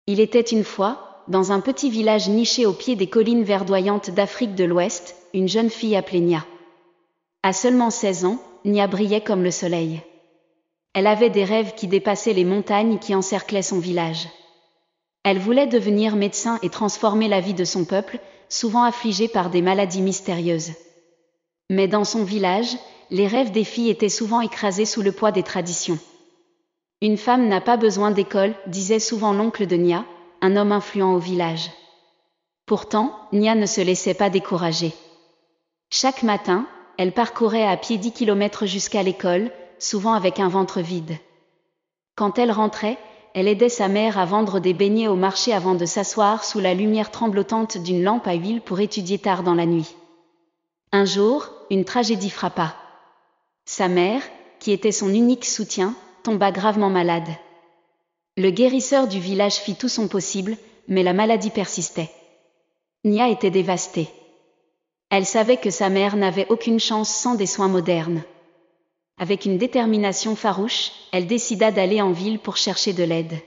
Il était une fois, dans un petit village niché au pied des collines verdoyantes d'Afrique de l'Ouest, une jeune fille appelée Nia. À seulement 16 ans, Nia brillait comme le soleil. Elle avait des rêves qui dépassaient les montagnes qui encerclaient son village. Elle voulait devenir médecin et transformer la vie de son peuple, souvent affligé par des maladies mystérieuses. Mais dans son village, les rêves des filles étaient souvent écrasés sous le poids des traditions. Une femme n'a pas besoin d'école, disait souvent l'oncle de Nia, un homme influent au village. Pourtant, Nia ne se laissait pas décourager. Chaque matin, elle parcourait à pied 10 kilomètres jusqu'à l'école, souvent avec un ventre vide. Quand elle rentrait, elle aidait sa mère à vendre des beignets au marché avant de s'asseoir sous la lumière tremblotante d'une lampe à huile pour étudier tard dans la nuit. Un jour, une tragédie frappa. Sa mère, qui était son unique soutien, tomba gravement malade. Le guérisseur du village fit tout son possible, mais la maladie persistait. Nia était dévastée. Elle savait que sa mère n'avait aucune chance sans des soins modernes. Avec une détermination farouche, elle décida d'aller en ville pour chercher de l'aide.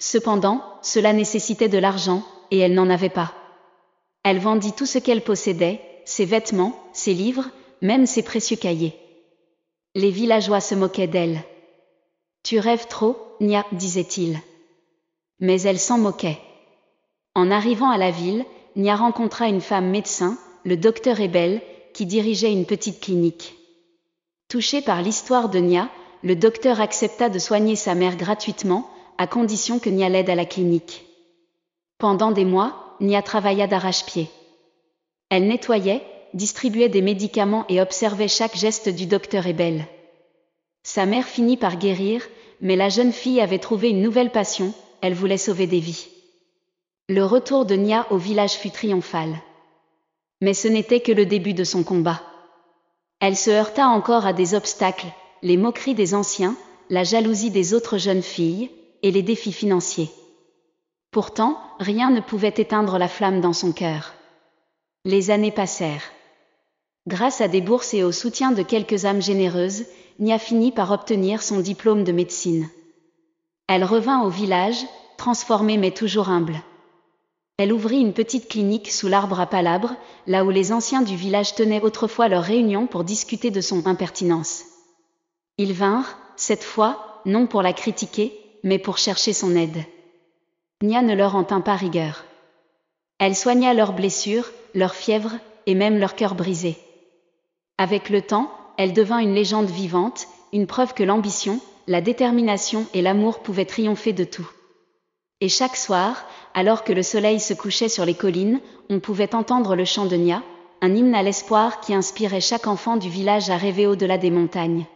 Cependant, cela nécessitait de l'argent, et elle n'en avait pas. Elle vendit tout ce qu'elle possédait, ses vêtements, ses livres, même ses précieux cahiers. Les villageois se moquaient d'elle. « Tu rêves trop, Nia, disait-il. » Mais elle s'en moquait. En arrivant à la ville, Nia rencontra une femme médecin, le docteur Ebel, qui dirigeait une petite clinique. Touché par l'histoire de Nia, le docteur accepta de soigner sa mère gratuitement, à condition que Nia l'aide à la clinique. Pendant des mois, Nia travailla d'arrache-pied. Elle nettoyait, distribuait des médicaments et observait chaque geste du docteur Ebel. Sa mère finit par guérir, mais la jeune fille avait trouvé une nouvelle passion, elle voulait sauver des vies. Le retour de Nia au village fut triomphal. Mais ce n'était que le début de son combat. Elle se heurta encore à des obstacles, les moqueries des anciens, la jalousie des autres jeunes filles, et les défis financiers. Pourtant, rien ne pouvait éteindre la flamme dans son cœur. Les années passèrent. Grâce à des bourses et au soutien de quelques âmes généreuses, Nia finit par obtenir son diplôme de médecine. Elle revint au village, transformée mais toujours humble. Elle ouvrit une petite clinique sous l'arbre à palabres, là où les anciens du village tenaient autrefois leurs réunions pour discuter de son impertinence. Ils vinrent, cette fois, non pour la critiquer, mais pour chercher son aide. Nia ne leur en tint pas rigueur. Elle soigna leurs blessures, leurs fièvres, et même leurs cœurs brisés. Avec le temps, elle devint une légende vivante, une preuve que l'ambition, la détermination et l'amour pouvaient triompher de tout. Et chaque soir, alors que le soleil se couchait sur les collines, on pouvait entendre le chant de Nia, un hymne à l'espoir qui inspirait chaque enfant du village à rêver au-delà des montagnes.